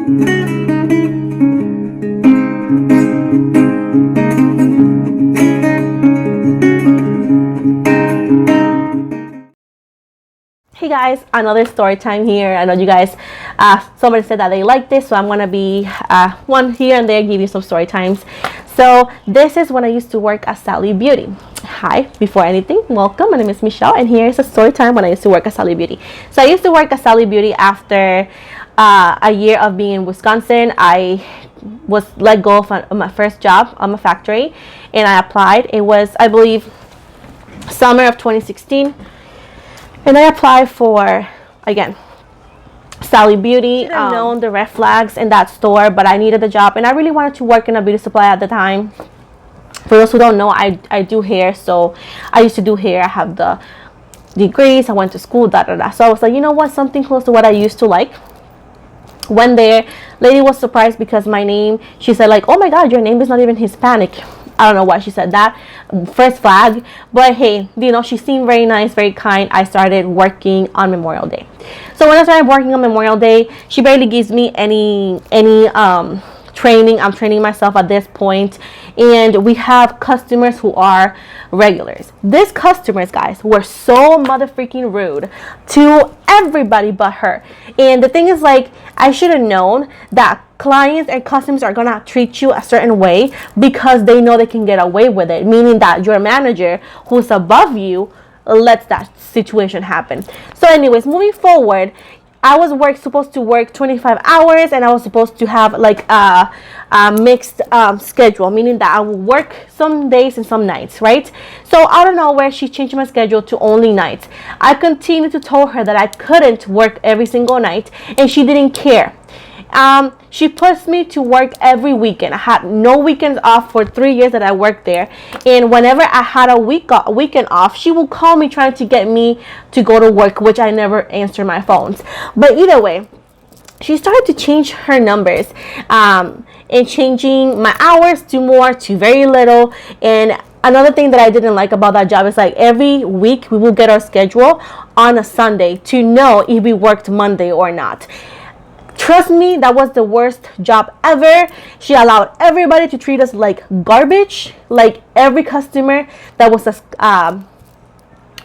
Hey guys, another story time here. I know you guys, somebody said that they like this, so I'm gonna be one here and there, give you some story times. So this is when I used to work at Sally Beauty. Hi, before anything, welcome. My name is Michelle, and here is a story time when I used to work at Sally Beauty. So I used to work at Sally Beauty after a year of being in Wisconsin. I was let go of my first job on my factory, and I applied. It was, I believe, summer of 2016. And I applied for, again, Sally Beauty. I known the red flags in that store, but I needed the job, and I really wanted to work in a beauty supply at the time. For those who don't know, I do hair, so I used to do hair. I have the degrees. I went to school, So I was like, you know what, something close to what I used to like. Went there. Lady was surprised because my name, she said like, oh my God, your name is not even Hispanic. I don't know why she said that. First flag. But hey, you know, she seemed very nice, very kind. I started working on Memorial Day. So when I started working on Memorial Day, she barely gives me any training. I'm training myself at this point. And we have customers who are regulars. These customers, guys, were so motherfucking rude to everybody but her. And the thing is, like, I should have known that clients and customers are gonna treat you a certain way because they know they can get away with it, meaning that your manager who's above you lets that situation happen. So anyways, moving forward, I was supposed to work 25 hours, and I was supposed to have like a mixed schedule, meaning that I would work some days and some nights, right? So out of nowhere, she changed my schedule to only nights. I continued to tell her that I couldn't work every single night, and she didn't care. She pushed me to work every weekend. I had no weekends off for 3 years that I worked there. And whenever I had a weekend off, she would call me trying to get me to go to work, which I never answered my phones. But either way, she started to change her numbers, and changing my hours to more, to very little. And another thing that I didn't like about that job is like every week we will get our schedule on a Sunday to know if we worked Monday or not. Trust me, that was the worst job ever. She allowed everybody to treat us like garbage. Like every customer that was a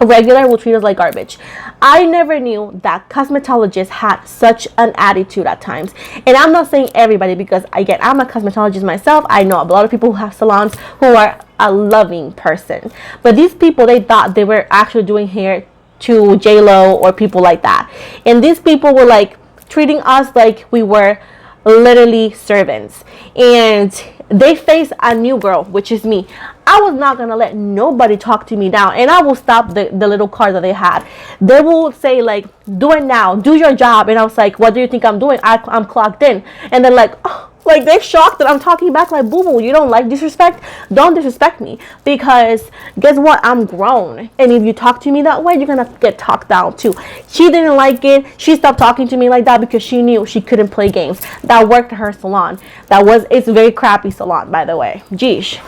regular will treat us like garbage. I never knew that cosmetologists had such an attitude at times. And I'm not saying everybody, because again, I'm a cosmetologist myself. I know a lot of people who have salons who are a loving person. But these people, they thought they were actually doing hair to J-Lo or people like that. And these people were like treating us like we were literally servants. And they faced a new girl, which is me. I was not gonna let nobody talk to me down, and I will stop the little car that they had. They will say like, do it now, do your job. And I was like, what do you think I'm doing? I'm clocked in. And they're like, oh, like they're shocked that I'm talking back like, boo boo, you don't like disrespect? Don't disrespect me, because guess what, I'm grown, and if you talk to me that way, you're gonna get talked down too. She didn't like it. She stopped talking to me like that because she knew she couldn't play games. That worked at her salon. It's a very crappy salon, by the way. Geesh.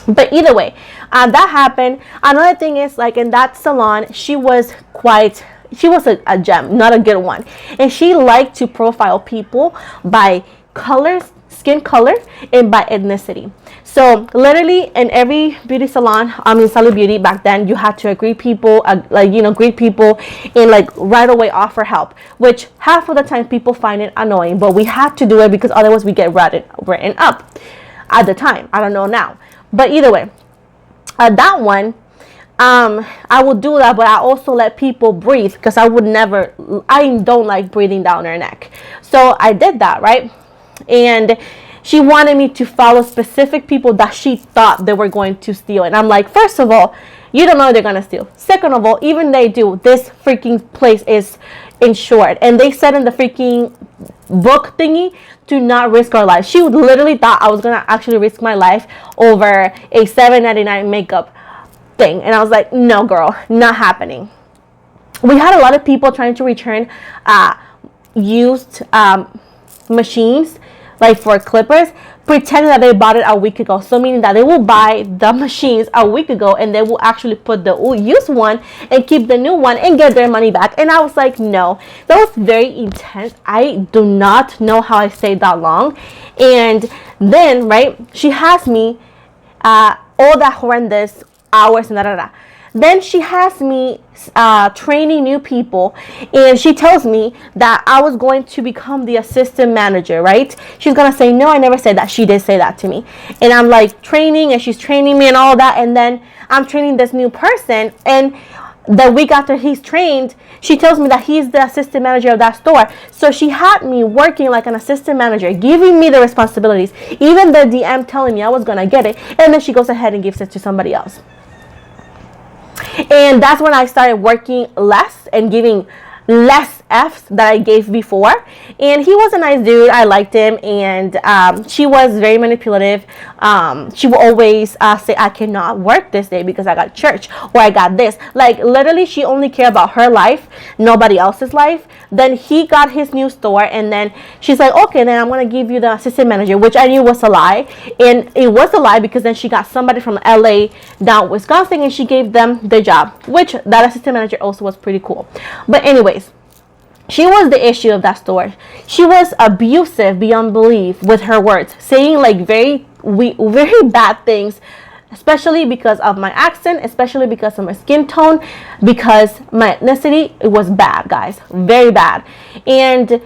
But either way, that happened. Another thing is, like, in that salon, she was a gem, not a good one. And she liked to profile people by colors, skin color, and by ethnicity. So literally in every beauty salon, Sally Beauty back then, you had to greet people, greet people and like right away offer help, which half of the time people find it annoying, but we had to do it because otherwise we get written up at the time. I don't know now. But either way, that one, I would do that, but I also let people breathe, because I don't like breathing down their neck. So I did that, right? And she wanted me to follow specific people that she thought they were going to steal. And I'm like, first of all, you don't know they're going to steal. Second of all, even they do, this freaking place is insured. And they said in the freaking book thingy to not risk our life. She literally thought I was going to actually risk my life over a $7.99 makeup thing. And I was like, no, girl, not happening. We had a lot of people trying to return used machines like for clippers, pretending that they bought it a week ago. So meaning that they will buy the machines a week ago and they will actually put the used one and keep the new one and get their money back. And I was like, no, that was very intense. I do not know how I stayed that long. And then, right, she has me all that horrendous hours and da. Then she has me training new people, and she tells me that I was going to become the assistant manager, right? She's gonna say, no, I never said that. She did say that to me. And I'm like training, and she's training me and all that, and then I'm training this new person, and the week after he's trained, she tells me that he's the assistant manager of that store. So she had me working like an assistant manager, giving me the responsibilities, even the DM telling me I was gonna get it, and then she goes ahead and gives it to somebody else. And that's when I started working less and giving less F's that I gave before. And he was a nice dude. I liked him. And she was very manipulative. She would always say, I cannot work this day because I got church or I got this. Like literally she only cared about her life, nobody else's life. Then he got his new store, and then she's like, okay, then I'm going to give you the assistant manager, which I knew was a lie. And it was a lie because then she got somebody from LA down Wisconsin and she gave them the job, which that assistant manager also was pretty cool. But anyways, she was the issue of that store. She was abusive beyond belief with her words, saying like very bad things, especially because of my accent, especially because of my skin tone, because my ethnicity. It was bad, guys, very bad. And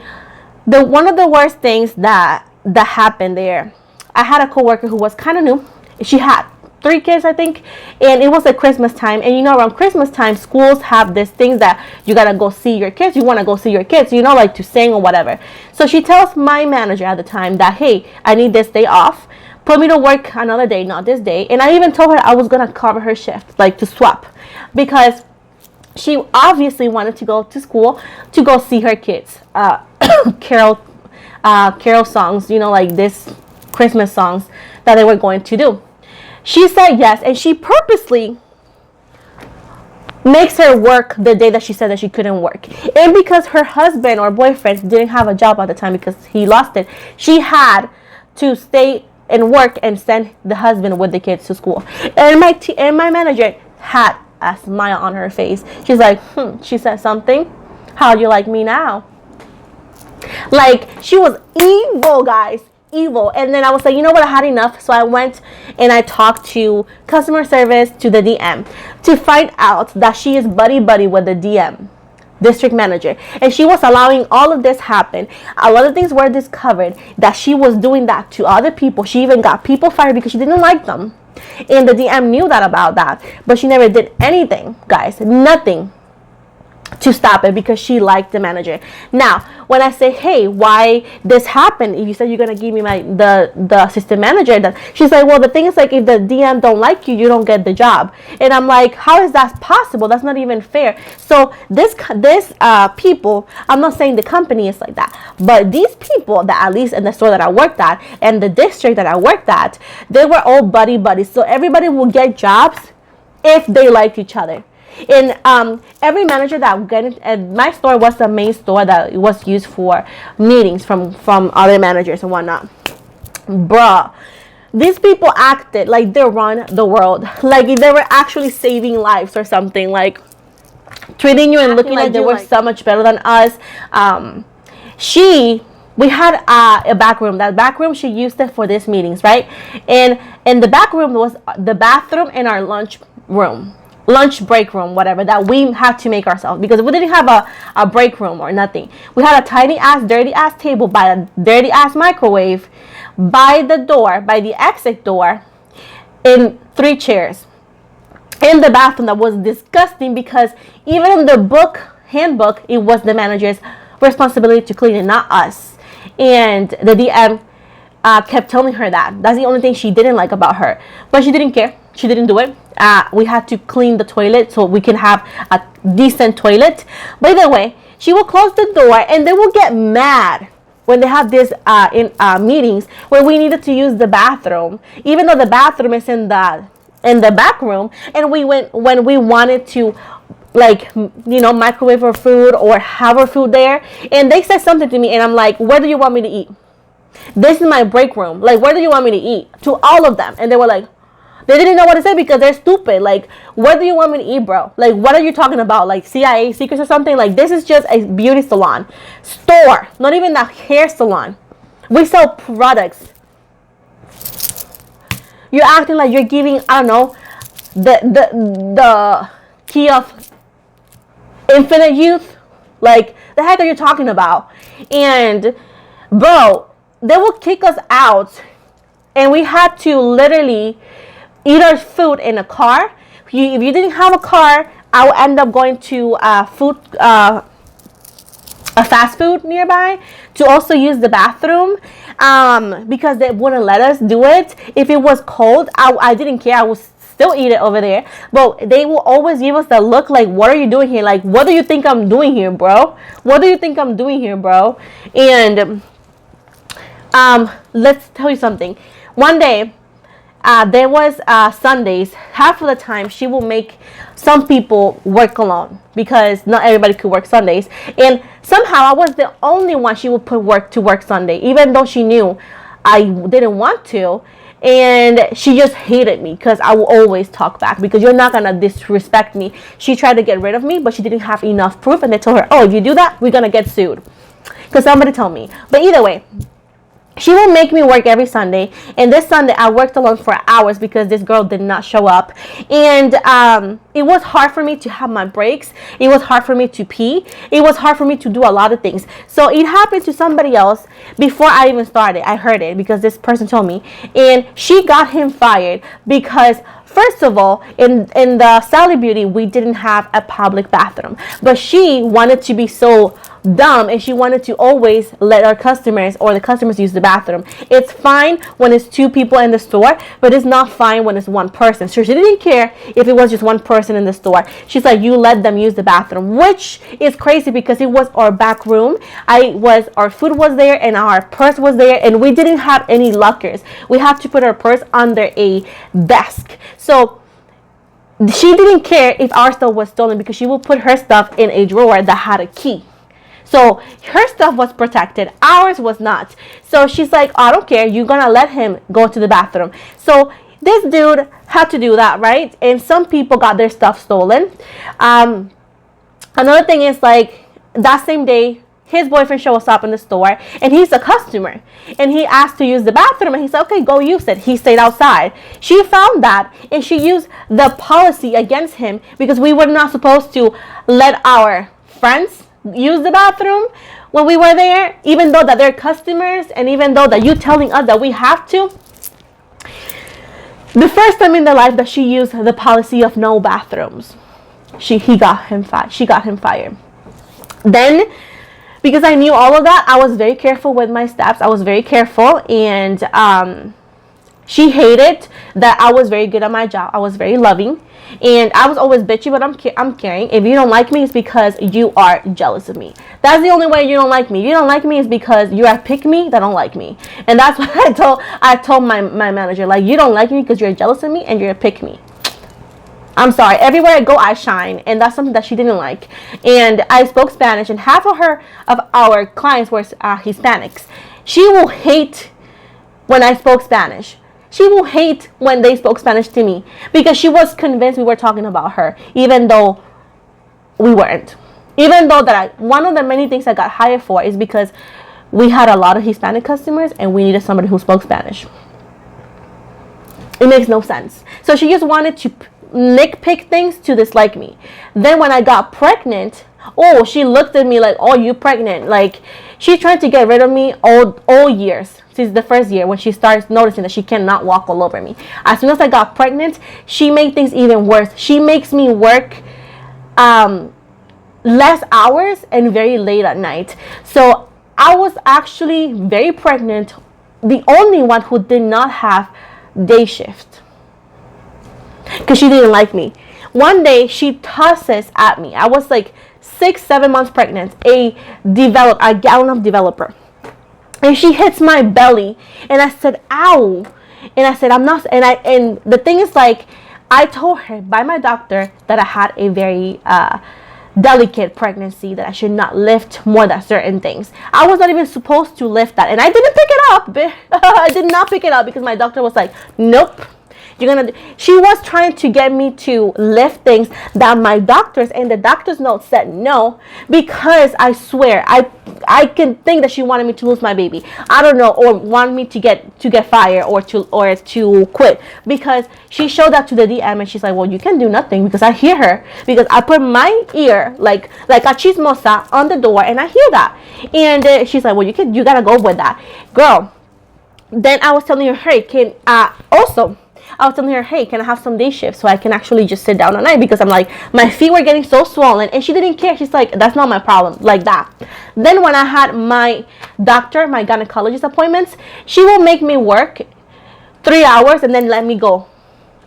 one of the worst things that happened there, I had a coworker who was kind of new. She had 3 kids, I think, and it was at Christmas time. And you know, around Christmas time, schools have these things that you gotta go see your kids. You want to go see your kids, you know, like to sing or whatever. So she tells my manager at the time that, hey, I need this day off, put me to work another day, not this day. And I even told her I was gonna cover her shift, like to swap, because she obviously wanted to go to school to go see her kids carol songs, you know, like this Christmas songs that they were going to do. She said yes, and she purposely makes her work the day that she said that she couldn't work. And because her husband or boyfriend didn't have a job at the time because he lost it, she had to stay and work and send the husband with the kids to school. And my manager had a smile on her face. She's like, she said something. How do you like me now? Like, she was evil, guys. Evil. And then I was like, you know what, I had enough. So I went and I talked to customer service, to the DM, to find out that she is buddy with the DM, district manager, and she was allowing all of this happen. A lot of things were discovered that she was doing that to other people. She even got people fired because she didn't like them, and the DM knew that about that, but she never did anything, guys, nothing to stop it because she liked the manager. Now, when I say, hey, why this happened? If you said you're gonna give me the assistant manager, that she's like, well, the thing is, like, if the DM don't like you, you don't get the job. And I'm like, how is that possible? That's not even fair. So this people, I'm not saying the company is like that, but these people that, at least in the store that I worked at and the district that I worked at, they were all buddies. So everybody will get jobs if they liked each other. And every manager that got in my store was the main store that was used for meetings from other managers and whatnot. Bruh, these people acted like they run the world, like they were actually saving lives or something, like treating you and looking like they were so much better than us. We had a back room. That back room, she used it for these meetings, right? And the back room was the bathroom and our lunch break room, whatever, that we had to make ourselves because we didn't have a break room or nothing. We had a tiny ass, dirty ass table by a dirty ass microwave by the door, by the exit door, and 3 chairs in the bathroom. That was disgusting because even in the handbook, it was the manager's responsibility to clean it, not us. And the DM kept telling her that. That's the only thing she didn't like about her. But she didn't care. She didn't do it. We had to clean the toilet so we can have a decent toilet. By the way, she will close the door and they will get mad when they have this meetings where we needed to use the bathroom, even though the bathroom is in the back room. And when we wanted to, like, you know, microwave our food or have our food there, and they said something to me, and I'm like, where do you want me to eat? This is my break room. Like, where do you want me to eat? To all of them. And they were like, they didn't know what to say because they're stupid. Like, where do you want me to eat, bro? Like, what are you talking about? Like, CIA secrets or something? Like, this is just a beauty salon. Store. Not even a hair salon. We sell products. You're acting like you're giving, I don't know, the key of infinite youth. Like, the heck are you talking about? And, bro, they will kick us out. And we had to literally eat our food in a car. If you didn't have a car, I would end up going to a fast food nearby to also use the bathroom, because they wouldn't let us do it. If it was cold, I didn't care. I would still eat it over there. But they will always give us the look like, what are you doing here? Like, what do you think I'm doing here, bro? What do you think I'm doing here, bro? And let's tell you something. One day, there was Sundays. Half of the time, she will make some people work alone because not everybody could work Sundays. And somehow, I was the only one she would put to work Sunday, even though she knew I didn't want to. And she just hated me because I will always talk back, because you're not going to disrespect me. She tried to get rid of me, but she didn't have enough proof. And they told her, oh, if you do that, we're going to get sued. Because somebody told me. But either way, she will make me work every Sunday. And this Sunday, I worked alone for hours because this girl did not show up. And it was hard for me to have my breaks. It was hard for me to pee. It was hard for me to do a lot of things. So it happened to somebody else before I even started. I heard it because this person told me. And she got him fired because, first of all, in the Sally Beauty, we didn't have a public bathroom. But she wanted to be so dumb, and she wanted to always let our customers or the customers use the bathroom. It's fine when it's two people in the store, but it's not fine when it's one person. So she didn't care if it was just one person in the store. She's like, you let them use the bathroom, which is crazy because it was our back room. Our food was there and our purse was there, and we didn't have any lockers. We had to put our purse under a desk. So she didn't care if our stuff was stolen because she would put her stuff in a drawer that had a key. So her stuff was protected. Ours was not. So she's like, I don't care. You're going to let him go to the bathroom. So this dude had to do that, right? And some people got their stuff stolen. Another thing is, like, that same day, his boyfriend shows up in the store, and he's a customer. And he asked to use the bathroom, and he said, okay, go use it. He stayed outside. She found that, and she used the policy against him because we were not supposed to let our friends use the bathroom when we were there, even though that they're customers, and even though that you telling us that we have to. The first time in their life that she used the policy of no bathrooms, she got him fired. Then, because I knew all of that, I was very careful with my steps. I was very careful, and she hated that I was very good at my job. I was very loving, and I was always bitchy, but I'm caring. If you don't like me, it's because you are jealous of me. That's the only way you don't like me. If you don't like me, it's because you're a pick me that don't like me. And that's what I told my manager. Like, you don't like me because you're jealous of me and you're a pick me. I'm sorry. Everywhere I go, I shine. And that's something that she didn't like. And I spoke Spanish, and half of our clients were Hispanics. She will hate when I spoke Spanish. She will hate when they spoke Spanish to me because she was convinced we were talking about her, even though we weren't. Even though one of the many things I got hired for is because we had a lot of Hispanic customers and we needed somebody who spoke Spanish. It makes no sense. So she just wanted to nitpick things to dislike me. Then when I got pregnant, oh, she looked at me like, oh, you pregnant. Like, she tried to get rid of me all years. Since the first year, when she starts noticing that she cannot walk all over me. As soon as I got pregnant, she made things even worse. She makes me work less hours and very late at night. So I was actually very pregnant, the only one who did not have day shift because she didn't like me. One day, she tosses at me. I was like 6-7 months pregnant, a gallon of developer. And she hits my belly, and I said, ow. And I said, I'm not, and the thing is, like, I told her by my doctor that I had a very delicate pregnancy, that I should not lift more than certain things. I was not even supposed to lift that, and I didn't pick it up. I did not pick it up because my doctor was like, nope, you're gonna. She was trying to get me to lift things that my doctors and the doctor's note said no, because I swear I can think that she wanted me to lose my baby. I don't know, or want me to get fired or to quit, because she showed that to the DM and she's like, well, you can do nothing, because I hear her, because I put my ear like a chismosa on the door and I hear that, and she's like, well, you gotta go with that, girl. Then I was telling her, hey, I was telling her, hey, can I have some day shifts so I can actually just sit down at night, because I'm like, my feet were getting so swollen, and she didn't care. She's like, that's not my problem, like that. Then when I had my doctor, my gynecologist appointments, she will make me work 3 hours and then let me go.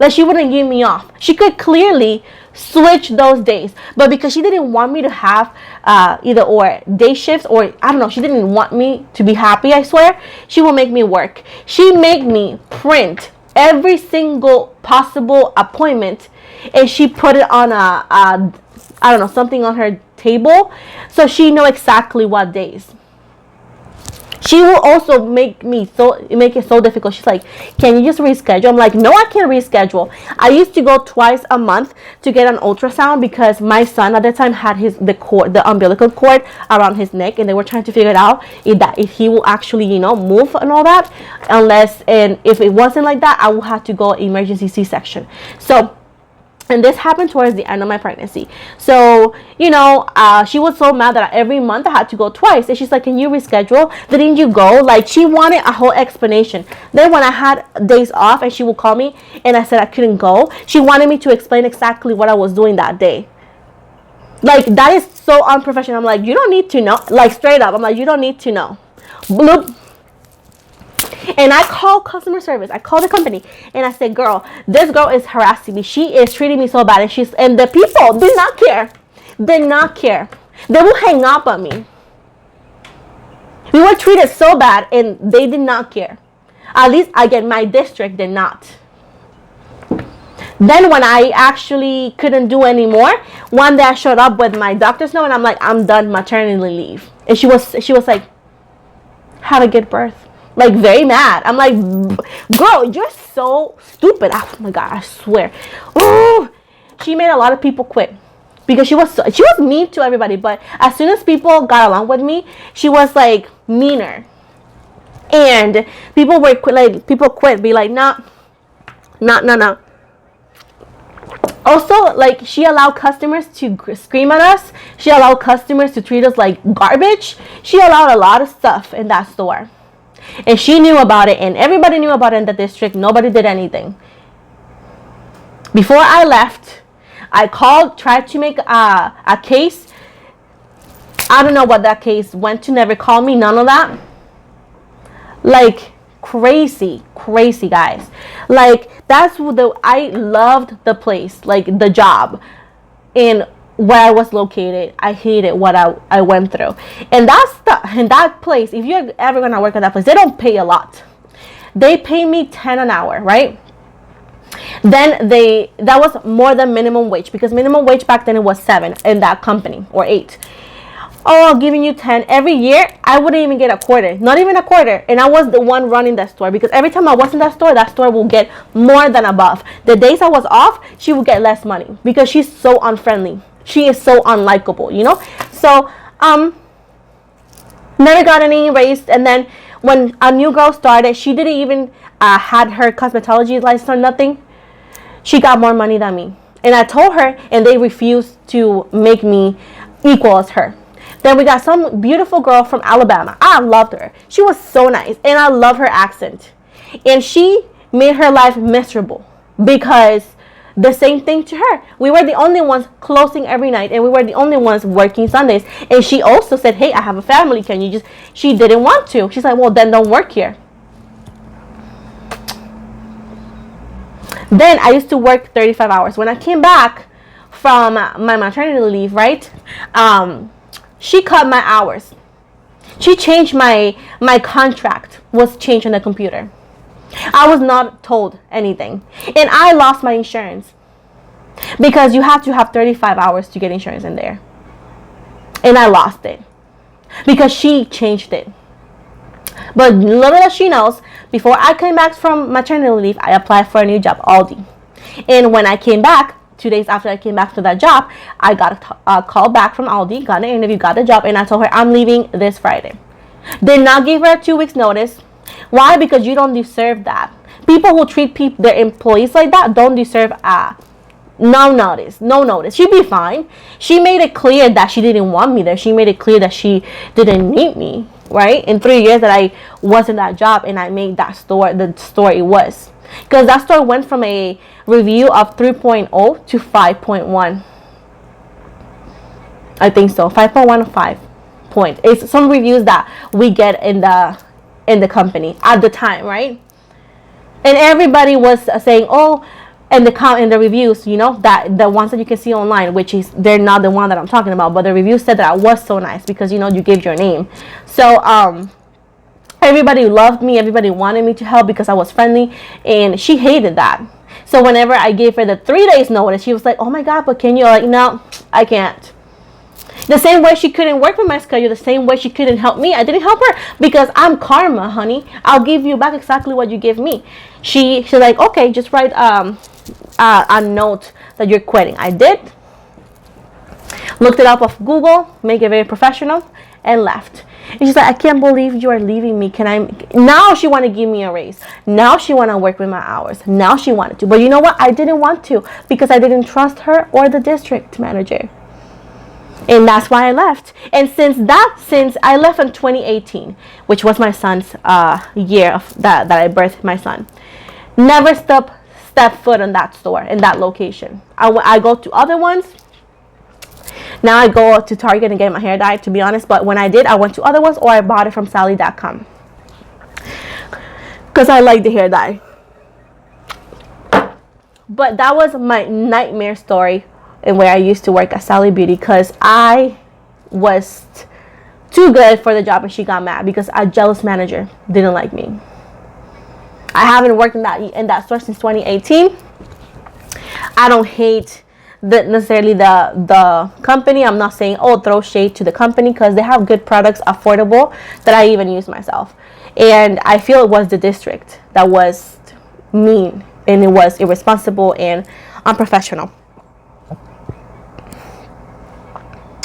Like, she wouldn't give me off. She could clearly switch those days, but because she didn't want me to have either or day shifts, or I don't know, she didn't want me to be happy, I swear, she will make me work. She made me print every single possible appointment, and she put it on I don't know, something on her table, so she know exactly what days. She will also make it so difficult. She's like, can you just reschedule? I'm like, no, I can't reschedule. I used to go twice a month to get an ultrasound, because my son at that time had the umbilical cord around his neck, and they were trying to figure it out if he will actually, move and all that. And if it wasn't like that, I will have to go emergency C-section. And this happened towards the end of my pregnancy. So, she was so mad that every month I had to go twice. And she's like, can you reschedule? Didn't you go? Like, she wanted a whole explanation. Then when I had days off and she would call me and I said I couldn't go, she wanted me to explain exactly what I was doing that day. Like, that is so unprofessional. I'm like, you don't need to know. Like, straight up. I'm like, you don't need to know. Bloop. And I called customer service. I called the company and I said, girl, this girl is harassing me. She is treating me so bad. And the people did not care. Did not care. They will hang up on me. We were treated so bad and they did not care. At least, again, my district did not. Then when I actually couldn't do anymore, one day I showed up with my doctor's note and I'm like, I'm done maternity leave. And she was like, have a good birth. Like, very mad. I'm like, girl, you're so stupid. Oh my God, I swear. Ooh, she made a lot of people quit because she was mean to everybody. But as soon as people got along with me, she was like meaner. And people quit, be like, no. Also, like, she allowed customers to scream at us. She allowed customers to treat us like garbage. She allowed a lot of stuff in that store. And she knew about it, and everybody knew about it in the district. Nobody did anything. Before I left, I called, tried to make a case. I don't know what that case went to. Never called me. None of that. Like, crazy guys. Like, I loved the place, like the job, and where I was located. I hated what I went through. And that place, if you're ever gonna work at that place, they don't pay a lot. They pay me $10 an hour, right? Then that was more than minimum wage, because minimum wage back then it was $7 in that company, or $8. Oh, I'm giving you 10 every year. I wouldn't even get a quarter, not even a quarter. And I was the one running that store, because every time I was in that store will get more than above. The days I was off, she would get less money, because she's so unfriendly. She is so unlikable, So, never got any raise. And then when a new girl started, she didn't even had her cosmetology license or nothing. She got more money than me. And I told her, and they refused to make me equal as her. Then we got some beautiful girl from Alabama. I loved her. She was so nice, and I love her accent. And she made her life miserable, because the same thing to her. We were the only ones closing every night, and we were the only ones working Sundays. And she also said, hey, I have a family. Can you she didn't want to. She's like, well, then don't work here. Then I used to work 35 hours. When I came back from my maternity leave, right? She cut my hours. She changed my contract was changed on the computer. I was not told anything. And I lost my insurance, because you have to have 35 hours to get insurance in there. and I lost it because she changed it. But little as she knows, before I came back from maternity leave, I applied for a new job, Aldi. And when I came back, 2 days after I came back to that job, I got a call back from Aldi, got an interview, got the job, and I told her I'm leaving this Friday. Did not give her a 2 weeks notice. Why? Because you don't deserve that. People who treat their employees like that don't deserve no notice. She'd be fine. She made it clear that she didn't want me there. She made it clear that she didn't need me, right? In 3 years that I was in that job, and I made that store the store it was. Because that store went from a review of 3.0 to 5.1. I think so. 5.1 or 5 point. It's some reviews that we get in the company at the time, right? And everybody was saying, oh, and the reviews, you know, that the ones that you can see online, which is they're not the one that I'm talking about, but the review said that I was so nice because, you know, you gave your name. So everybody loved me, everybody wanted me to help because I was friendly, and she hated that. So whenever I gave her the 3 days notice, she was like, oh my God, but can you, like, no, I can't. The same way she couldn't work with my schedule, the same way she couldn't help me, I didn't help her because I'm karma, honey. I'll give you back exactly what you give me. She's like, okay, just write a note that you're quitting. I did. Looked it up off Google, make it very professional, and left. And she's like, I can't believe you are leaving me. Now she want to give me a raise. Now she want to work with my hours. Now she wanted to. But you know what? I didn't want to because I didn't trust her or the district manager. And that's why I left. And since I left in 2018, which was my son's year of that I birthed my son, never step foot in that store, in that location. I go to other ones. Now I go to Target and get my hair dyed, to be honest. But when I did, I went to other ones, or I bought it from Sally.com because I like the hair dye. But that was my nightmare story, and where I used to work at Sally Beauty, because I was too good for the job, and she got mad because a jealous manager didn't like me. I haven't worked in that store since 2018. I don't hate necessarily the company. I'm not saying, oh, throw shade to the company, because they have good products, affordable, that I even use myself. And I feel it was the district that was mean, and it was irresponsible and unprofessional.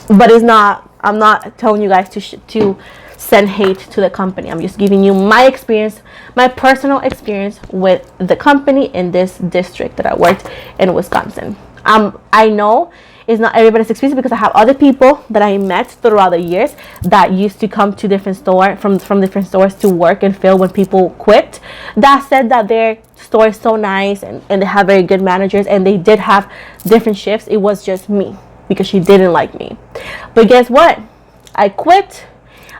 But I'm not telling you guys to send hate to the company. I'm just giving you my experience, my personal experience with the company in this district that I worked in Wisconsin. I know it's not everybody's experience, because I have other people that I met throughout the years that used to come to different stores, from different stores, to work and fill when people quit, that said that their store is so nice and they have very good managers, and they did have different shifts. It was just me, because she didn't like me. But guess what? I quit.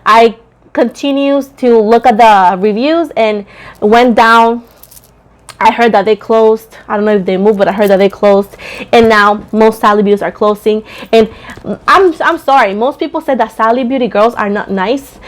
I continued to look at the reviews and went down. I heard that they closed. I don't know if they moved, but I heard that they closed. And now most Sally Beauties are closing. And I'm sorry. Most people said that Sally Beauty girls are not nice.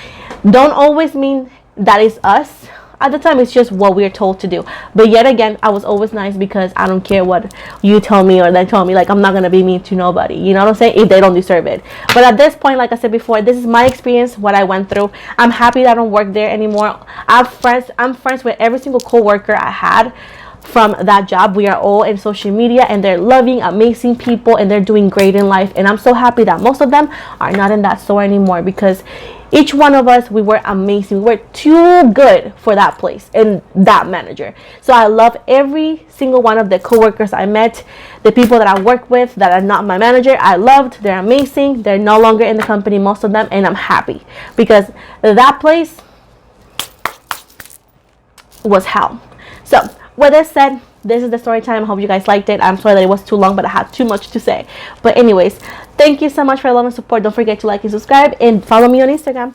Don't always mean that is us. At the time, it's just what we're told to do. But yet again, I was always nice, because I don't care what you tell me or they tell me. Like, I'm not going to be mean to nobody. You know what I'm saying? If they don't deserve it. But at this point, like I said before, this is my experience, what I went through. I'm happy that I don't work there anymore. I'm friends with every single coworker I had from that job. We are all in social media, and they're loving, amazing people, and they're doing great in life. And I'm so happy that most of them are not in that store anymore, because each one of us, we were amazing. We were too good for that place and that manager. So I love every single one of the coworkers I met, the people that I work with that are not my manager. I loved. They're amazing. They're no longer in the company, most of them, and I'm happy, because that place was hell. So with this said, this is the story time. I hope you guys liked it. I'm sorry that it was too long, but I had too much to say. But anyways, thank you so much for your love and support. Don't forget to like and subscribe, and follow me on Instagram.